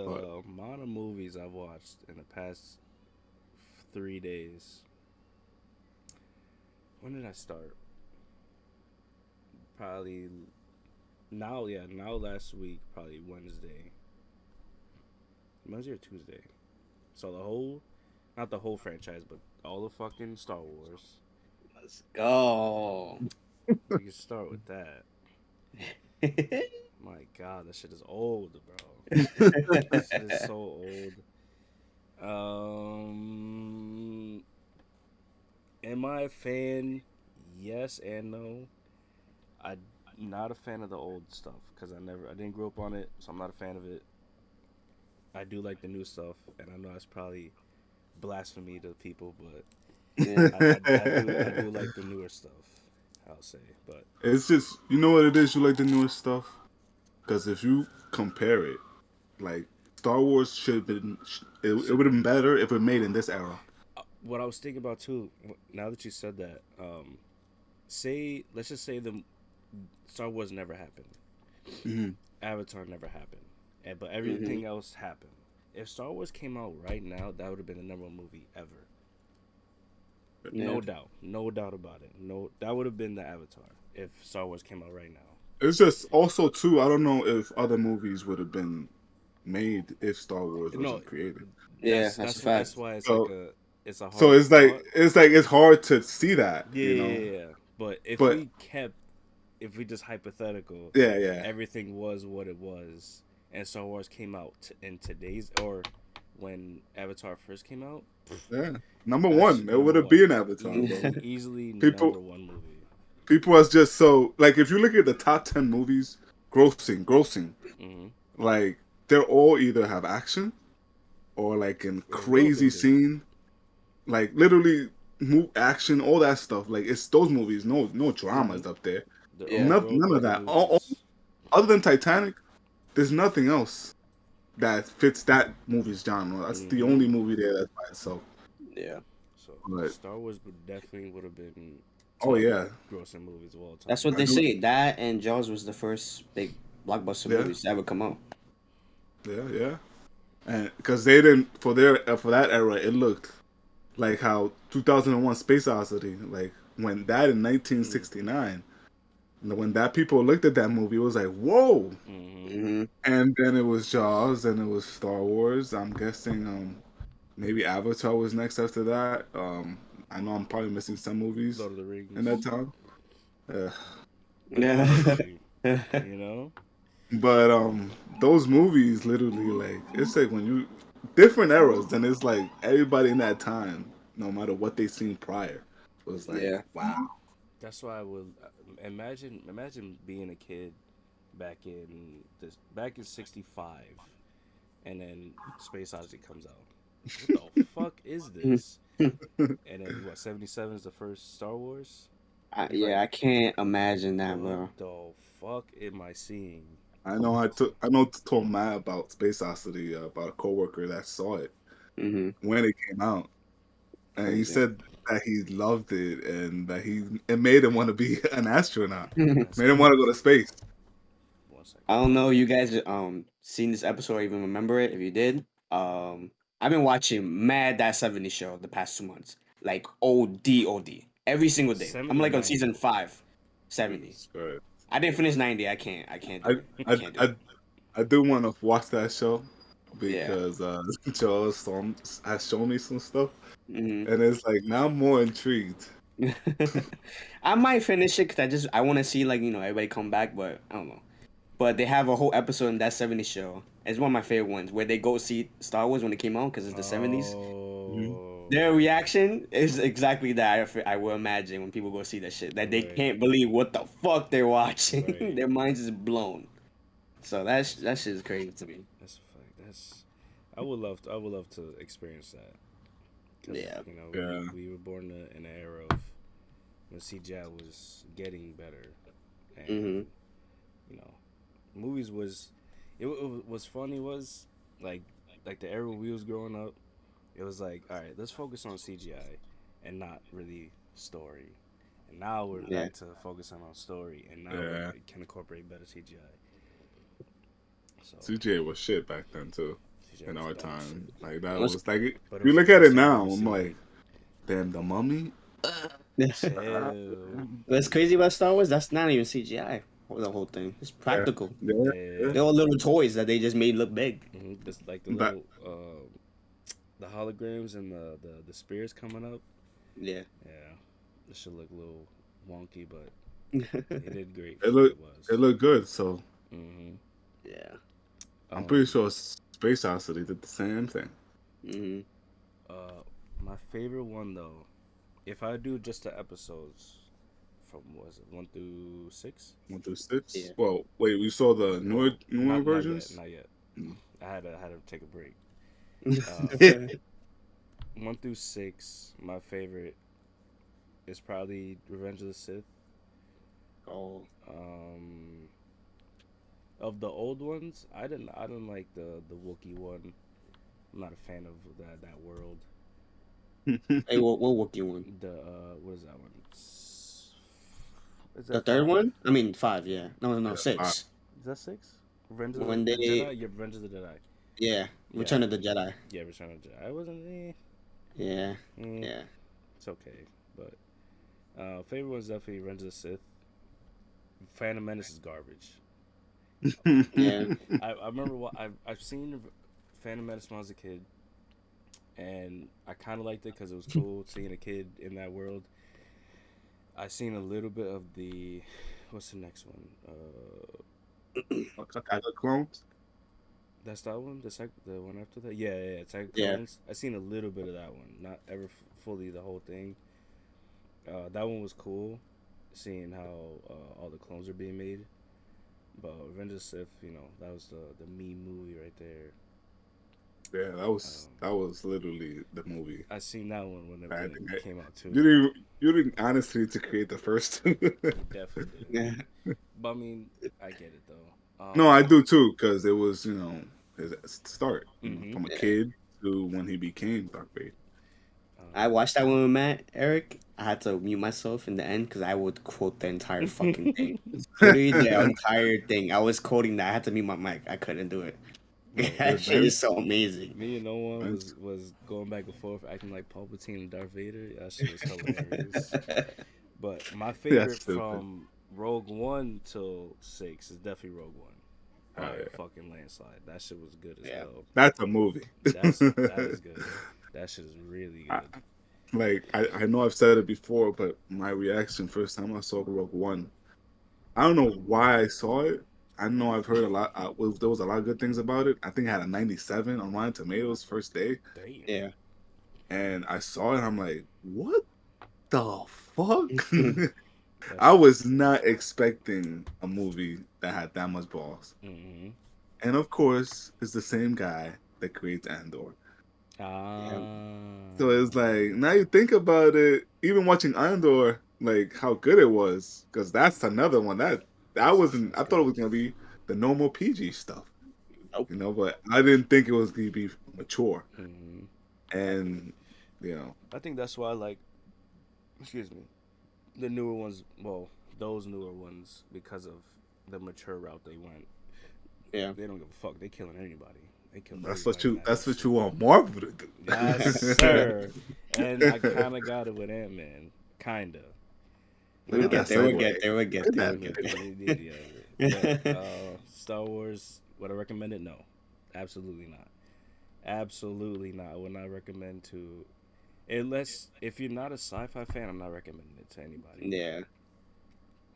But The amount of movies I've watched in the past 3 days. When did I start? Probably now. Yeah, now last week. Probably Wednesday. Wednesday or Tuesday. So the whole, not the whole franchise, but all the fucking Star Wars. Let's go. We can start with that. My God, that shit is old, bro. Shit is so old. Um, am I a fan? Yes and no. I'm not a fan of the old stuff because I didn't grow up on it, so I'm not a fan of it. I do like the new stuff, and I know that's probably blasphemy to people, but Yeah. I do like the newer stuff. I'll say, but it's just, you know what it is. You like the newer stuff because if you compare it, like Star Wars should have been, it would have been better if it made in this era. what I was thinking about too, now that you said that, say let's just say the Star Wars never happened, Hmm. Avatar never happened, and but Hmm. everything else happened. If Star Wars came out right now, that would have been the number one movie ever. Yeah. No doubt, no doubt about it. No, that would have been the Avatar if Star Wars came out right now. It's just also too. I don't know if other movies would have been made if Star Wars No, wasn't created. Yeah, that's a that's fact. why it's like So it's a so hard thought. it's hard to see that, Yeah, you know. yeah, yeah. But But if we just hypothetical, yeah, yeah, everything was what it was, and Star Wars came out in today's or when Avatar first came out, yeah. Number that's one, it would number have one, been Avatar, bro. easily People number one movie. people was just so like if you look at the top 10 movies grossing, Hmm. like they're all either have action or like in Or world crazy building. scene, like literally move action, all that stuff. Like it's those movies, no Hmm. dramas up there. They're all Yeah. world None of building that. movies. Other than Titanic, there's nothing else that fits that movie's genre. That's the Hmm. only movie there that's by itself. Yeah. So But Star Wars would have been oh top yeah, grossing movies of all That's time. what I they do. say. That and Jaws was the first big blockbuster Yeah, movies to ever come out. yeah. And because they didn't for that era, it looked like how 2001 Space Odyssey, like when that in Mm. 1969, when that people looked at that movie, it was like whoa. Hmm. Hmm. And then it was Jaws, and it was Star Wars. I'm guessing maybe Avatar was next after that. I know I'm probably missing some movies Lord of the in that Rings. time. Uh, Yeah. Obviously, you know. but those movies literally like it's like when you different eras, and it's like everybody in that time, no matter what they seen prior, was like Yeah. wow. That's why I would imagine being a kid back in '65, and then Space Odyssey comes out. What the fuck is this? And then what? '77 is the first Star Wars. You're Yeah, like, I can't imagine that, what bro. the fuck am I seeing? I know told Matt about Space Odyssey about a coworker that saw it Hmm. when it came out, and he Crazy. said that he loved it and that it made him want to be an astronaut, That's made him want to go to crazy. space. One I second. don't know you guys seen this episode or even remember it. If you did, I've been watching Mad That 70 show the past 2 months. Like OD every single day. I'm 70 or like on 90? season 5, 70. Jesus Christ. I didn't finish 90. I can't do I it. I I can't do I, it. I do want to watch that show Yeah. because has shown me some stuff, Hmm. and it's like now I'm more intrigued. I might finish it because I want to see like everybody come back, but I don't know. But they have a whole episode in that 70s show. It's one of my favorite ones where they go see Star Wars when it came out because it's the 70s. Mhm. Their Oh, reaction is exactly that. I will imagine when people go see that shit that they right, can't believe what the fuck they're watching. right. Their minds is blown. So that's That's that shit is crazy to me. that's a fact. I would love to experience that because Yeah. Yeah. we were born in an era of when CGI was getting better, Hmm. and you know, movies was it was funny was like like the era when we was growing up. It was like, all right, let's focus on CGI and not really story. And now we're Yeah. back to focusing on story, and now we Yeah. can incorporate better CGI. So CGA was shit back then too. CJ In was our dog shit, time, like that What's was like but it you was the look at it best I've now. ever I'm like, seen. damn, the Mummy. Chill. What's crazy about Star Wars? That's not even CGI. The whole thing. It's Yeah, practical. yeah, yeah. Yeah. They're all little toys that they just made look big. Just like the That little the holograms and the spears coming up. Yeah. Yeah, this should look a little wonky, but they did great it for what look it it was. looked good. So hmm Yeah. I'm pretty Um, sure Space Odyssey did the same thing. Hmm. uh, my favorite one though, if I do just the episodes from was it 1 through 6? 1 through 6. Yeah. Well, wait, we saw the newer Not yet, versions. not yet. Mm. I had to take a break. Uh, 1 through 6, my favorite is probably Revenge of the Sith. Oh. Um, of the old ones, I didn't like the Wookiee one. I'm not a fan of that world. Hey, what Wookiee one? The what is that one? Is The that third 5? one? I mean, five. Yeah. No, no, Yeah, I, six. Is that 6? Revenge of When the they, Jedi. Yeah, Revenge of the Jedi. yeah, Yeah, Return of the Jedi. yeah, Return of the Jedi. I wasn't. Yeah. Eh, Yeah. it's okay, but favorite one's definitely Revenge of the Sith. Phantom Menace is garbage. Yeah. I remember what I've seen Phantom Menace when I was a kid, and I kind of liked it because it was cool seeing a kid in that world. I seen a little bit of the what's the next one? Attack of Clones. That's that one. The one after that. Yeah, yeah, Attack of Yeah. Clones. I seen a little bit of that one. Not ever fully the whole thing. That one was cool, seeing how all the clones are being made. But Revenge of the Sith, that was the me movie right there. Yeah, Um, that was literally the movie. I seen that one when it I when think it came out too. you didn't honestly need to create the first two. You definitely did. Yeah. But I mean, I get it though. No, I do too, because it was his start, Mm-hmm. from a Yeah. kid to when he became Darth Vader. I Um, watched that one with Matt, Eric. I had to mute myself in the end because I would quote the entire fucking thing. Literally the entire thing. I was quoting that. I had to mute my mic. I couldn't do it. bro, That shit Revenge, is so amazing. me and no one Revenge. was going back and forth acting like Palpatine and Darth Vader. That shit was hilarious. But my That's favorite stupid. from Rogue One till 6 is definitely Rogue One Oh by a yeah, fucking landslide. That shit was good as Yeah. hell. that's a movie. That is good. That shit is really I, good. I know I've said it before, but my reaction first time I saw Rogue One, I don't know why I saw it. I know I've heard a lot. There was a lot of good things about it. I think I had a 97 on Rotten Tomatoes first day, Damn. Yeah. and I saw it. And I'm like, what the fuck? That I shit. was not expecting a movie that had that much balls. Mm-hmm. And of course, it's the same guy that creates Andor. Yeah. So Ah. it's like now you think about it, even watching Andor, like how good it was, because that's another one that wasn't. That's I thought it good. was gonna be the normal PG stuff, Nope. but I didn't think it was gonna be mature. Mm-hmm. And you know, I think that's why I like, excuse me, the newer ones. Well, those newer ones because of the mature route they went. Yeah. They don't give a fuck. They killing anybody. They killed that's what everybody in you that that's next what you shit. want Marvel to do. Yes, sir. And I kind of got it with Ant Man. Kinda. Look We'll at that get there. We'll segue. get there. We'll Look get at there. that. We'll get Yeah. But Star Wars, would I recommend it? No, absolutely not. Absolutely not. I would not recommend to, unless if you're not a sci-fi fan, I'm not recommending it to anybody. Yeah.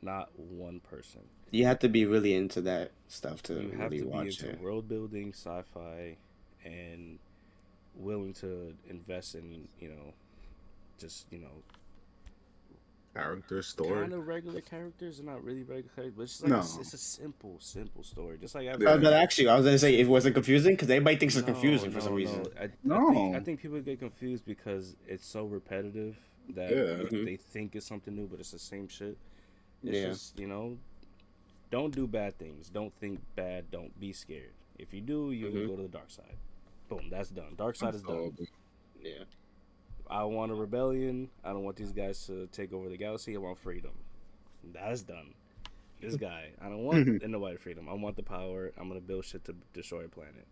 Not one person. You have to be really into that stuff to You have really to be watch into it. world building, sci-fi, and willing to invest in, just Character story. kind of regular characters and not really regular characters, but it's just like No. it's a simple story. Just like Yeah. Avatar. But actually, I was gonna say it wasn't confusing because everybody thinks it's No, confusing for some no, no. reason. I No. think people get confused because it's so repetitive that Yeah. Hmm. they think it's something new, but it's the same shit. It's Yeah. just don't do bad things. Don't think bad. Don't be scared. If you do, you will Hmm. go to the dark side. Boom, that's done. Dark side That's is done. all. Yeah. I want a rebellion. I don't want these guys to take over the galaxy. I want freedom. That's done. This guy, I don't want nobody freedom. I want the power. I'm gonna build shit to destroy a planet.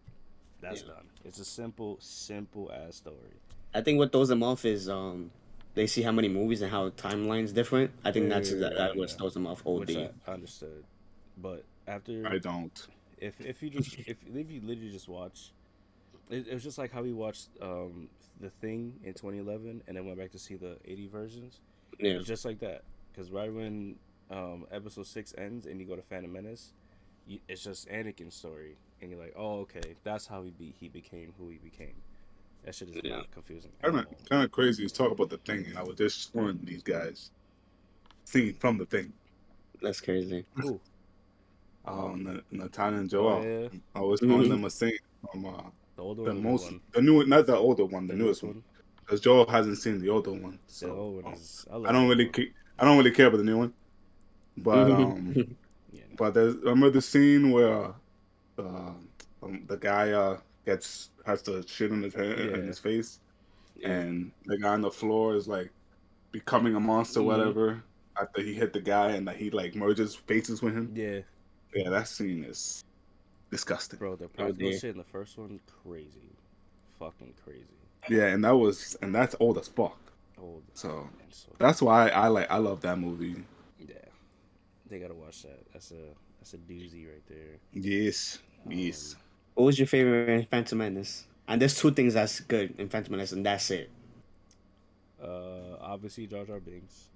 That's Yeah. done. It's a simple ass story. I think what throws them off is they see how many movies and how timelines different. I Yeah, think yeah, that's yeah, yeah, what yeah. throws them off. Which OD. I understood, but after I don't. if you just if you literally just watch, it was just like how we watched the Thing in 2011 and then went back to see the 80 versions. Yeah. It's just like that because right when episode 6 ends and you go to Phantom Menace, it's just Anakin's story, and you're like, oh okay, that's how he became who he became. That shit is Yeah. not confusing at Kind of all. kind of crazy is talk about the thing, and I was just showing these guys scene from the thing. That's crazy. Who? Natalia and Oh Joel. yeah, I was showing Mhm. them a scene from the older one, the the new most one, the new not the older one, the the newest newest one, one. because Joel hasn't seen the older one, The so old one is. I I love the don't old really one. I don't really care about the new one. But Yeah, no. but there's remember the scene where uh, the guy has to shit in his head in Yeah. his face, Yeah. and the guy on the floor is like becoming a monster, Mhm. whatever. After he hit the guy and that he like merges faces with him. Yeah, Yeah, that scene is disgusting. bro. The Oh practical dear. shit in the first one, crazy, fucking crazy. Yeah, and that's old as fuck. Old So and so that's why I love that movie. yeah. They gotta watch that. That's a doozy right there. Yes, Um, yes. What was your favorite in Phantom Menace? And there's two things that's good in Phantom Menace, and that's it. obviously Jar Jar Binks.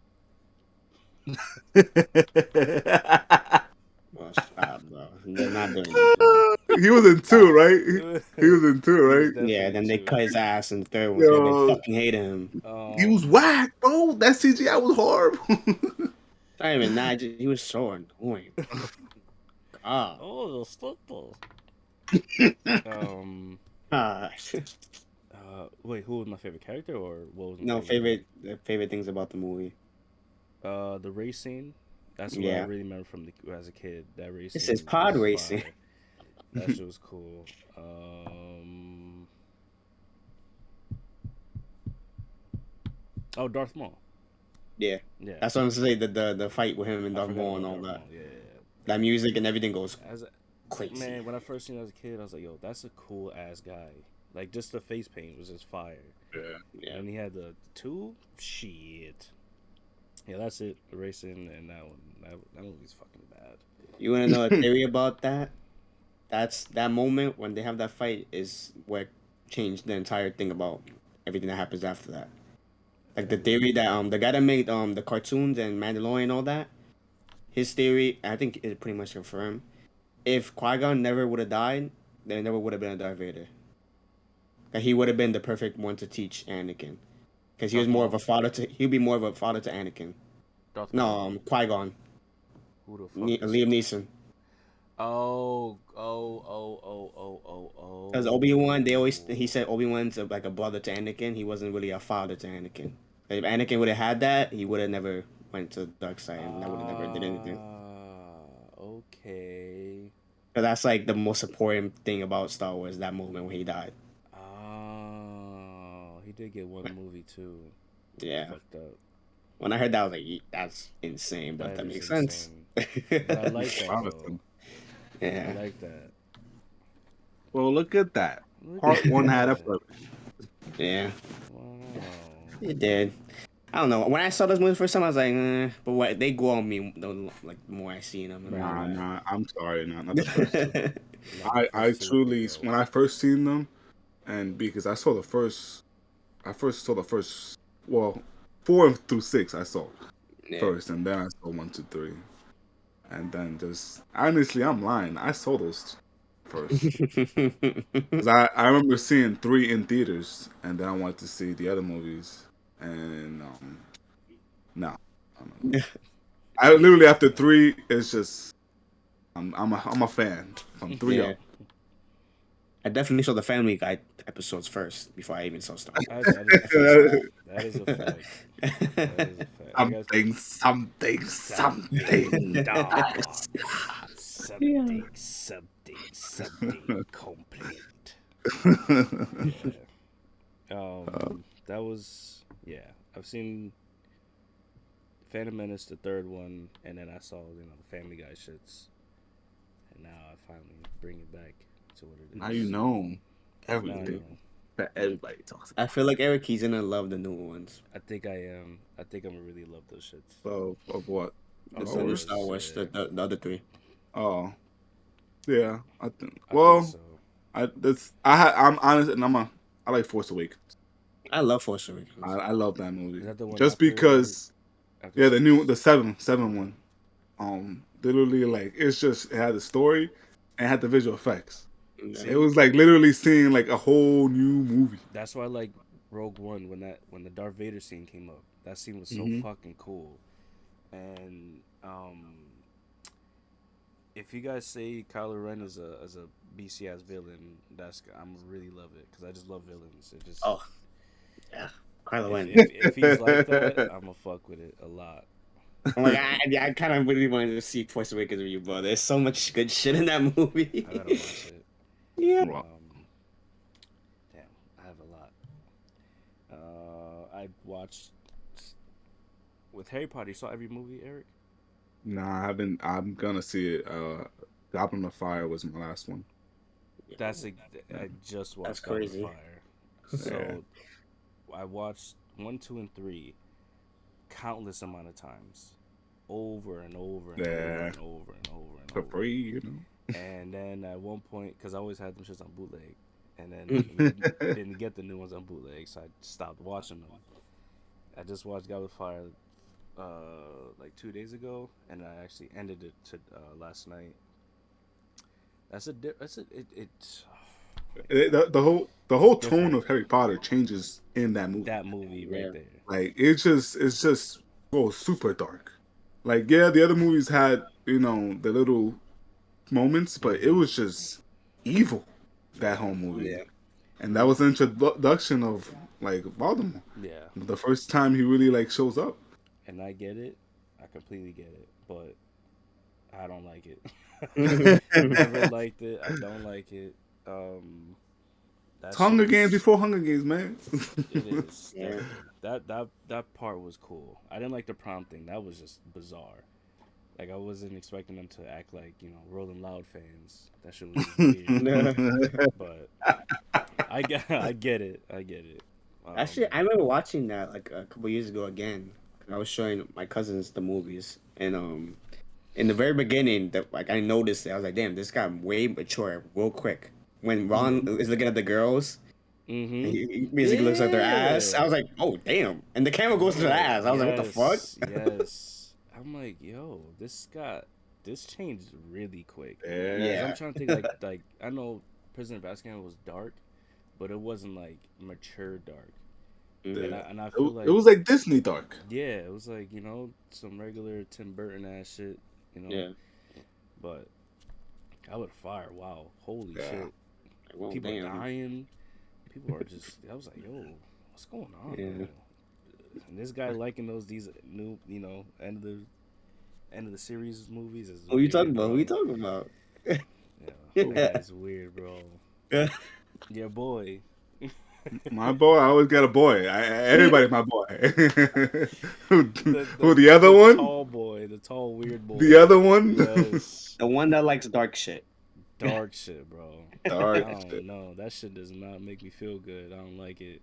Well, stop, bro. They're not doing that, bro. He was in two, Stop. right? He was in two, He was right? Yeah, definitely then they into. cut his ass in the third one because they Yo, fucking hated him. he was Um, whack, bro. That CGI was horrible. Not even that. He was so annoying. God. oh, stop. Um, Gosh. wait, who was my favorite character or what was my No favorite movie? favorite things about the movie. The race scene. That's what I Yeah, really remember from as a kid. That race this is scene pod was racing. fire. That shit was cool. Oh, Darth Maul. Yeah, Yeah, that's what I'm saying. The fight with him and I Darth forgot Maul and about all Darth that. Maul. Yeah, yeah, That music and everything goes yeah. crazy. Man, when I first seen it as a kid, I was like, yo, that's a cool ass guy. Like just the face paint was just fire. Yeah. And Yeah. then he had the two shit. Yeah, that's it. The racing and that one. That movie's fucking bad. You want to know a theory about that? That's that moment when they have that fight is what changed the entire thing about everything that happens after that. Like the theory that the guy that made the cartoons and Mandalorian and all that, his theory I think is pretty much confirmed. If Qui-Gon never would have died, there never would have been a Darth Vader. Like he would have been the perfect one to teach Anakin, because he was Darth more of Maul. a father to. He'd be more of a father to Anakin. Darth No, Maul. Qui-Gon, Who the fuck is? Liam Neeson. Because Obi Wan, they always he said Obi Wan's like a brother to Anakin. He wasn't really a father to Anakin. Like, if Anakin would have had that, he would have never went to the dark side, and that would have never did anything. Okay. But that's like the most important thing about Star Wars. That moment when he died. Oh, he did get one movie too. That's Yeah. fucked up. When I heard that, I was like, "That's insane," but That that is makes sense. insane. But I like A that lot of though. them. I Yeah. like that. Well, look at that. Look Part at one had a that. purpose. Yeah. Wow. It did. I don't know. When I saw this movie the first time, I was like, but what they grow on me like the more I see them. I'm not Nah, gonna nah. I'm sorry, not the first two. lie. Nah, the I first two were pretty truly dope. when I first seen them, and because I first saw the first, well, 4 through 6 I saw Yeah. first, and then I saw 1, 2, 3, and then just honestly, I'm lying. I saw those first because I remember seeing 3 in theaters, and then I wanted to see the other movies, and no, I literally after 3, it's just I'm a fan from 3 Yeah. up. I definitely saw the Family Guy episodes first before I even saw Star Wars. That is a fact. That is a fact. That is a fact. I guess something Something. dog. Yeah. Something complete. Yeah. That was yeah. I've seen Phantom Menace, the third one, and then I saw the Family Guy shits, and now I finally bring it back to what it Now you is. know Now I everything know. that everybody talks I about. feel like Eric, he's gonna love the new ones. I think I am. I think I'm gonna really love those shits. Of what? The Of Star new Wars? Star Wars, Wars, yeah. the other three. Oh, yeah. I think. I think Well, so. I'm honest, and I like Force Awakens. I love Force Awakens. I love that Is movie that the one just after because. after Yeah, six? the seven Okay. one. Literally like it had the story and had the visual effects. It Yeah. See, was like literally seeing like a whole new movie. that's why I like Rogue One when the Darth Vader scene came up. That scene was so Hmm. fucking cool. And if you guys say Kylo Ren is a BC ass villain, I'm really love it because I just love villains. It just Oh yeah, Kylo if Ren. if if he's like that, I'ma fuck with it a lot. I'm like, I kind of really wanted to see Force Awakens with you, bro. There's so much good shit in that I gotta movie. watch it. Yeah. Well, Um, damn, I have a lot. I watched with Harry Potter. You saw every movie, Eric? nah, I haven't. I'm gonna see it. Goblin of Fire was my last one. That's a, Yeah, I just That's watched Goblet of crazy. Fire. yeah. So I watched one, two, and three countless amount of times, over and over and over Yeah. and over and over and For over. free, you know. And then at one point, because I always had them shits on bootleg, and then you didn't get the new ones on bootleg, so I stopped watching them. I just watched Goblet of Fire like 2 days ago, and I actually ended it to last night. That's a it The it's whole tone different. of Harry Potter changes in that movie. That movie right Yeah. there. Like it's just goes super dark. Like yeah, the other movies had the little moments, but it Mm-hmm. was just evil that Yeah, whole movie, Yeah. and that was the introduction of like Voldemort. yeah. The first time he really like shows up. And I get it. I completely get it, but I don't like it. Never liked it. I don't like it. Um, that It's shit Hunger Games was. before Hunger Games, man. It is Yeah. definitely that part was cool. I didn't like the prom thing. That was just bizarre. Like I wasn't expecting them to act like Rolling Loud fans. That shit was just weird. But I get it. I get it. Actually, I remember watching that like a couple years ago again. I was showing my cousins the movies, and in the very beginning, that like I noticed it. I was like, "Damn, this got way mature real quick." When Ron is looking at the girls, and Mm-hmm. he basically looks at their ass. I Yeah. was like, "Oh, damn!" And the camera goes to the Yeah. ass. I was like, "What the fuck?" Yes. Yes. I'm like, yo, this changed really quick. Cause Yeah, I'm Yeah. trying to think like I know Prison of Azkaban was dark, but it wasn't like mature dark. Mhm. And I feel it like was like Disney dark. yeah, it was like some regular Tim Burton ass shit, you know. Yeah. But I would fire. Wow, holy Yeah, shit! Like, well, People are damn. dying. People are just. I was like, yo, what's going on, bro? Yeah. And this guy liking these new, end of the series movies is Who you talking weird, about? Who you bro. talking about? Yeah, that Yeah. guy's weird, bro. Yeah, boy. my boy. I always got a boy. Everybody's my boy. who, the who the the other the one? tall boy, the tall weird The boy. other one? Yes, The one that likes dark shit. dark shit, bro. Dark I shit. don't know. That shit does not make me feel good. I don't like it.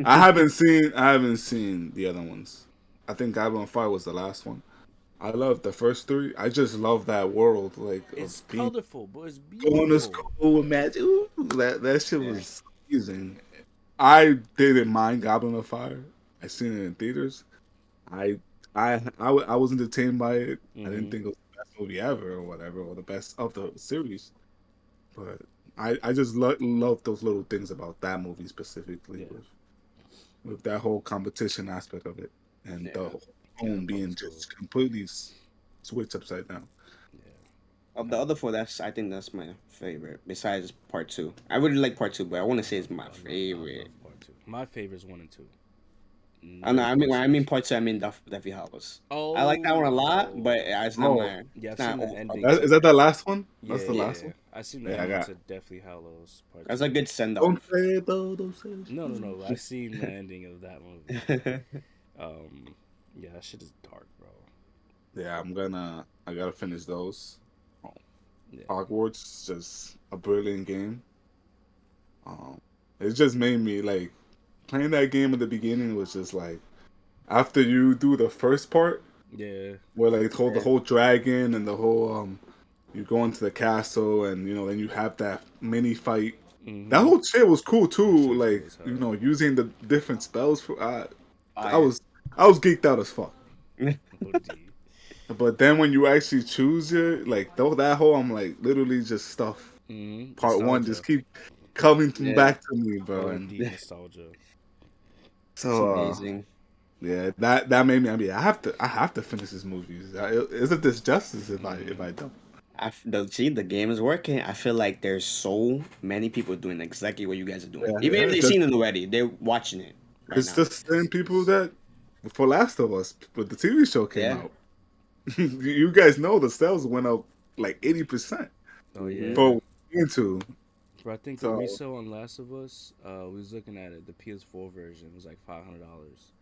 I haven't seen the other ones. I think Goblin of Fire was the last one. I love the first three. I just love that world, like It's of being colorful, but it's going to beautiful. school with magic. Ooh, that shit Yeah. was amazing. I didn't mind Goblin of Fire. I seen it in theaters. I I was entertained by it. I didn't Mm-hmm. think it was the best movie ever or whatever, or the best of the series. But I just love those little things about that movie specifically Yeah, with that whole competition aspect of it and the Yeah. whole yeah. tone That part being was cool. just completely switched upside down. Yeah. Of the No, other four, I think that's my favorite. Besides part two, I really like part two, but I want to say it's my I favorite. love part two. My favorite is one and two. I don't know. No I mean, when I mean questions. part two, I mean Deathly Hallows. I like that one a Oh, lot, but oh. it's not Oh, my. Yeah, It's I've not seen the over top ending five. is to. that the last one? Yeah, That's the last yeah. one. I seen the Yeah, I ending got. to Deathly Hallows Part That's Two. a good send Don't off. say it though. Don't say No, no, it. no. I seen the ending of that movie. Um, Yeah, that shit is dark, bro. Yeah, I gotta finish those. Um, Yeah. Hogwarts, just a brilliant game. Um, it just made me like playing that game at the beginning was just like after you do the first part Yeah. where like hold the Yeah. whole dragon and the whole you go into the castle and then you have that mini fight. That Mm-hmm. whole shit was cool That too. shit was cool Like as hell. using the different spells for. Oh I yeah. was I was geeked out as fuck. OD. But then when you actually choose your like though that whole I'm like literally just stuff. Mm-hmm. Part one just Nostalgia. keep coming Yeah. back to me, bro. And OD nostalgia. It's so amazing. yeah, that made me. I mean, I have to finish this movie. Isn't this justice if Mm-hmm. I don't? The game is working. I feel like there's so many people doing exactly what you guys are doing. Yeah, Even if yeah. they've Just seen it already, they're watching it right it's now. the same people that for Last of Us, but the TV show came Yeah. out. You guys know the sales went up like 80% Oh Hmm. yeah. for into. Bro, I think the So resale on Last of Us, we was looking at it. The PS4 version was like $500.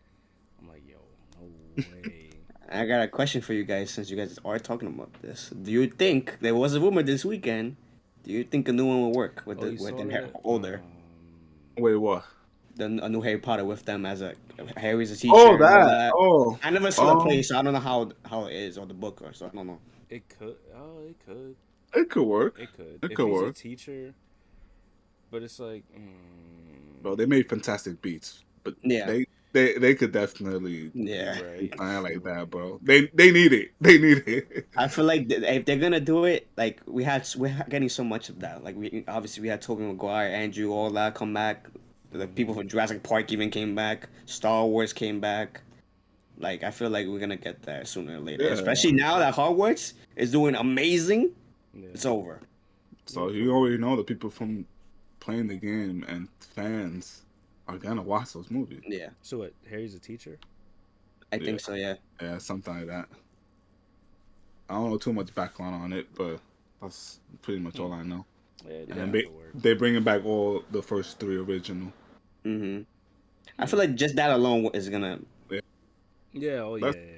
I'm like, yo, no way. I got a question for you guys since you guys are talking about this. Do you think there was a rumor this weekend? Do you think a new one will work with Oh, the you with saw them that? older? wait, what? A new Harry Potter with them as a Harry's a Oh, teacher and all that. that. Oh, I never saw the play, um, so I don't know how it is or the book or so I don't know. It could. Oh, it could. it could work. It could. It If could he's a work. teacher, but it's like, Bro, they made fantastic beats, but Yeah, they could definitely yeah. you're do right. something like You're that, right. bro. They need it. They need it. I feel like if they're gonna do it, like we're getting so much of that. Like we obviously we had Tobey Maguire, Andrew, all that come back. The people Mm-hmm. from Jurassic Park even came back. Star Wars came back. Like I feel like we're gonna get that sooner or later. Yeah. Especially now that Hogwarts is doing amazing. Yeah. It's over. Yeah. So you already know the people from playing the game and fans are gonna watch those movies. Yeah, So what? Harry's a teacher. I Yeah, think so. Yeah. yeah, something like that. I don't know too much background on it, but that's pretty much Hmm. all I know. Yeah, they And Yeah. make it work. they bringing back all the first three original. Mhm. I Hmm. feel like just that alone is gonna. Yeah, Yeah. Oh yeah. that's Yeah, yeah,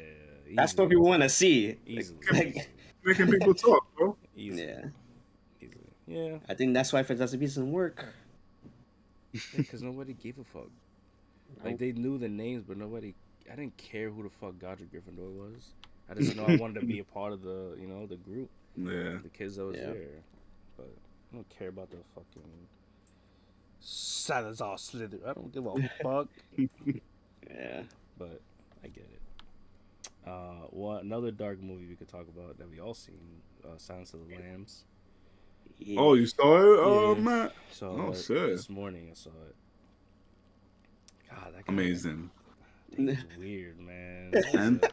yeah. That's what Easily. people want to see. Easily. Like, Easily. making people talk, bro. Easily. yeah. Easily. Yeah. I think that's why Fantastic Beasts doesn't work. Yeah. Because nobody gave a fuck. Like Nope. they knew the names, but nobody. I didn't care who the fuck Godric Gryffindor was. I just know I wanted to be a part of the group, Yeah, the kids that was Yeah. there. But I don't care about the fucking Salazar Slither. I don't give a fuck. Yeah. But I get it. Another dark movie we could talk about that we all seen, Silence of the Lambs. oh, Yeah. you saw it? Oh Yeah, man. saw Oh that shit. this morning. I saw it. God, that guy, Amazing. he was weird, man. That was And a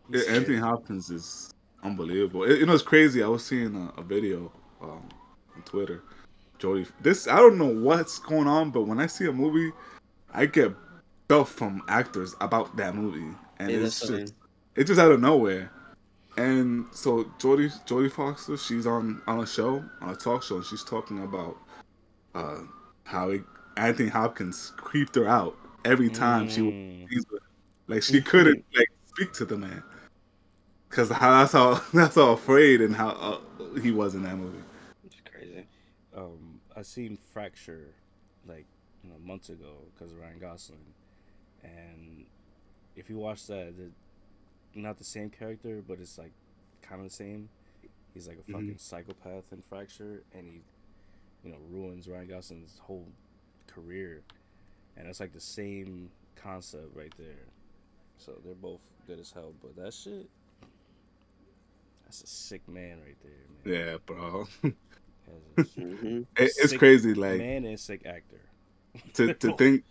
he's Anthony scary. Hopkins is unbelievable. It's crazy. I was seeing a video on Twitter. Jody, this I don't know what's going on, but when I see a movie, I get stuff from actors about that movie, and Yeah, that's funny. it's just out of nowhere. And so Jodie Foster, she's on a show, on a talk show, and she's talking about uh how Anthony Hopkins creeped her out every time she was Mm, like she couldn't like speak to the man because that's how afraid and how he was in that movie. It's crazy. I seen Fracture, like months ago because of Ryan Gosling, and if you watch that, not the same character, but it's like kind of the same. He's like a Hmm. fucking psychopath in Fracture, and he ruins Ryan Gosling's whole career, and it's like the same concept right there. So they're both good as hell, but that shit, that's a sick man right there, man. Yeah, bro. That's Mm-hmm. a It's sick crazy. Like man and sick actor. to They're to both. think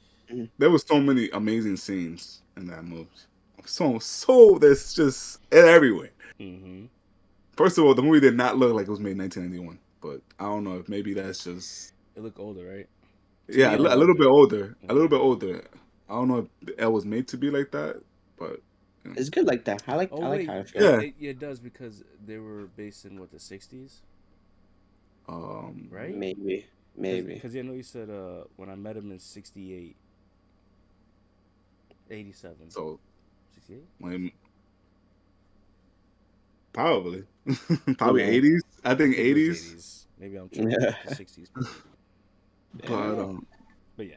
there was so many amazing scenes in that movie. So there's just everywhere. Mm-hmm. First of all, the movie did not look like it was made in 1991, but I don't know if maybe that's just It looked older, right? To yeah, me, Yeah. it looked a little bit older. older, a little Yeah. bit older. I don't know if it was made to be like that, but you know. It's good like that. Oh I like wait, how I feel. Yeah. it does because they were based in what, the '60s, right? Maybe. Maybe. Because I know you said when I met him in '68, '87, So 68? When probably probably Yeah. 80s. I I think think it was 80s. 80s. Maybe I'm tripping. Yeah. The 60s, probably. But But yeah.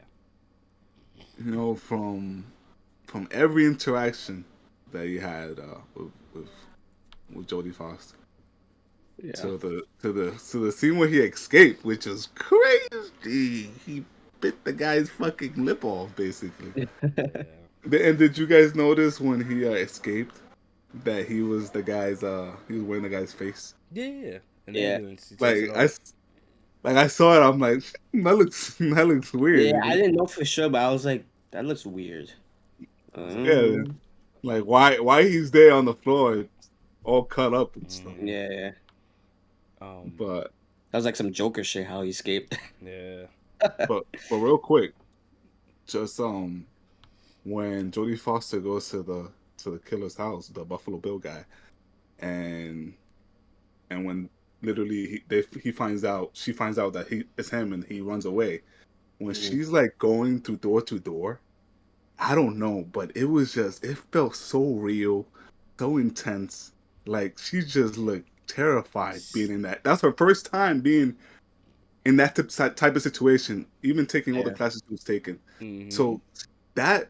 you know, from every interaction that he had with Jodie Foster Yeah. to the scene where he escaped, which is crazy. He bit the guy's fucking lip off, basically. Yeah. And did you guys notice when he escaped that he was wearing the guy's face? Yeah. In the Yeah. ambulance, he takes it Like off. I saw it, I'm like, that looks weird, Yeah, you I know? didn't know for sure, but I was like, that looks weird. Yeah, Uh, like why he's there on the floor, all cut up and stuff. Mm, yeah. um. But That was like some Joker shit how he escaped. Yeah. but real quick, just when Jodie Foster goes to the killer's house, the Buffalo Bill guy, and when literally he finds out she finds out that it's him and he runs away. When Mhm. she's like going through door to door, I don't know, but it felt so real, so intense. Like she just looked terrified being in that. That's her first time being in that type of situation, even taking all the Yeah. classes she was taking. Mm-hmm. So And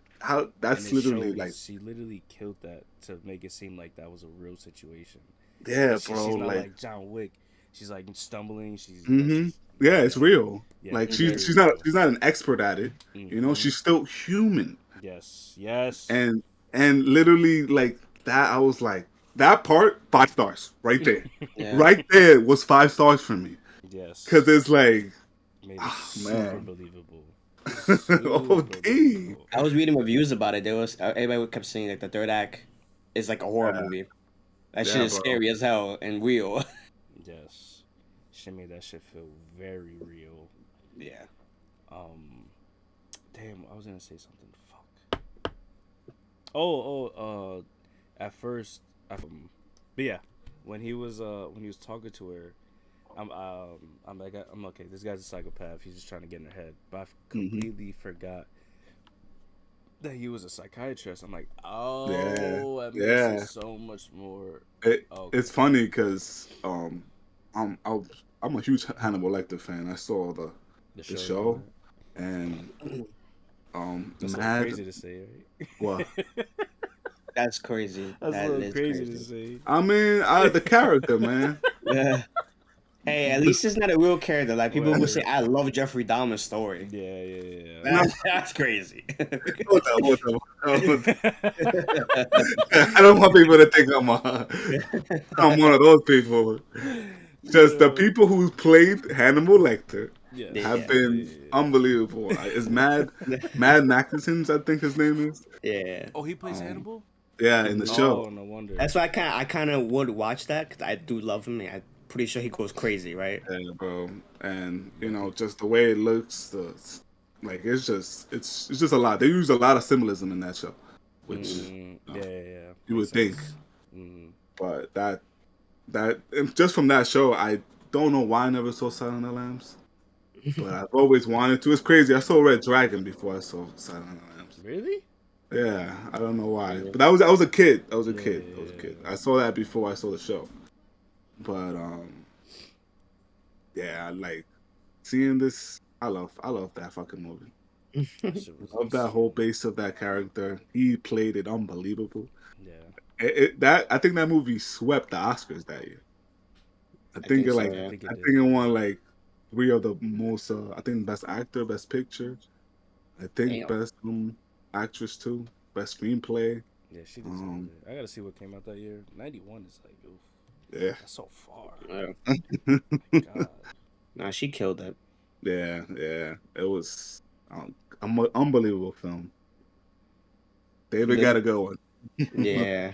that's it literally like, shows. She literally killed that to make it seem like that was a real situation. yeah, Cause bro, she's not like, like John Wick. She's like stumbling. She's hmm she's yeah, it's yeah, real. yeah, Like very real. she's not an expert at it, Mm-hmm. she's still human. Yes, yes, And literally like that, I was like, that part 5 stars right there. Yeah. Right there was 5 stars for me. Cause yes. it's like, Made it ah, super man. believable. Oh, Super D. believable. I was reading reviews about it. There was everybody kept saying like the third act is like a horror Yeah, movie. That shit yeah, is bro. scary as hell and real. Yes. She made that shit feel very real. Yeah. Um, damn, I was gonna say something. Fuck. At first, but yeah, when he was talking to her, I'm okay. This guy's a psychopath. He's just trying to get in her head. But I Hmm. completely forgot that he was a psychiatrist. I'm like, Yeah, oh, that makes it yeah. so much more. It's Okay, funny because I'm I'm a huge Hannibal Lecter fan. I saw the the show you show, mean? and That's a little Mad. crazy to say, Well, right? That's crazy. That's a That little is crazy to crazy. say. I mean, the character, man. Yeah. Hey, at least it's not a real character. Like people will say, Word. I love Jeffrey Dahmer's story. Yeah, yeah, No, That's crazy. hold up. I don't want people to think I'm one of those people. yeah. Just the Yo. people who played Hannibal Lecter have Yes. Yeah. Yeah, been yeah, yeah. unbelievable. Is Mad Mackeson's, I think his name is. Yeah. Oh, he plays Um, Hannibal? yeah, in the Mhm. show. Oh, no wonder. That's why I kind of would watch that because I do love him. And I'm pretty sure he goes crazy, right? Yeah, bro. And Yeah, people. just the way it looks, like it's just a lot. They use a lot of symbolism in that show, which Hmm. Yeah, yeah, yeah. you Makes would think. sense. Mm. But and just from that show, I don't know why I never saw Silent of the Lambs, but I've always wanted to. It's crazy. I saw Red Dragon before I saw Silent of the Lambs. Really? Yeah, I don't know why, Yeah. but I was a kid. I was a Yeah, kid. yeah, I was a kid. yeah. I saw that before I saw the show, but yeah, like seeing this. I love that fucking movie. That shit was Love that whole insane. base of that character. He played it unbelievable. Yeah. I think that movie swept the Oscars that year. I think so. I Yeah. think I it think did. it won like three of the most. I think best actor, best picture. I think Damn. best actress too, best screenplay. Yeah, she deserved Um, it. I gotta see what came out that year. 91 is like, oof. yeah, That's so far. Yeah. My God. Nah, she killed it. yeah, yeah. It was an unbelievable film. David got The, to go on. yeah.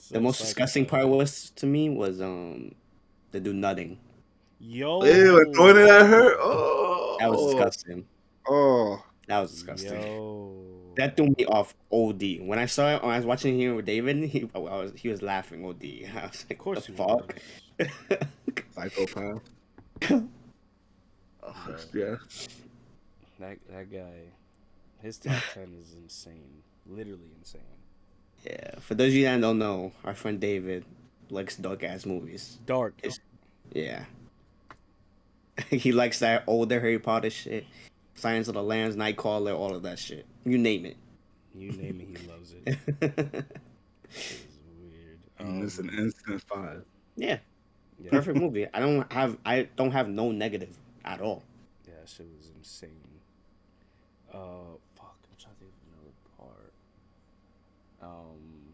The So most disgusting part psychopath. was to me was the do nothing. Ew, and throwing it at her. Yo. That was Oh, disgusting. oh, That was disgusting. Yo. That threw me off OD. When I saw it, when I was watching here with David, he was laughing OD. I was Of like, what course he the fuck? was. psychopath. Oh, Bro. yeah, That guy, his top 10 is insane. Literally insane. Yeah, for those of you that don't know, our friend David likes dark ass movies. Dark. It's, yeah, he likes that older Harry Potter shit, Silence of the Lambs, Nightcrawler, all of that shit. You name it. You name it, he loves it. Shit is weird. And it's an instant five. Yeah, Yeah, perfect movie. I don't have no negative at all. yeah, that shit was insane. Fuck, I'm trying to think of another part. Um,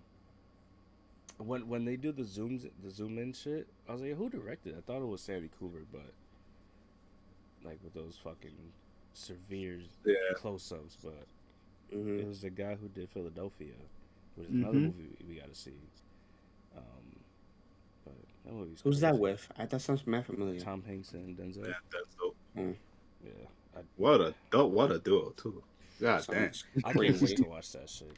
when they do the zoom in shit, I was like, who directed it? I thought it was Sandy Cooper, but like with those fucking severe Yeah. close ups, but Hmm. it was the guy who did Philadelphia, which is another Mm-hmm. movie we got to see. Um, but that movie's Who's that crazy. with? That sounds mad familiar. Tom Hanks and Yeah, Denzel. that's dope. Mm, Yeah, What a duo too. God damn. sounds I can't wait crazy. to watch that shit.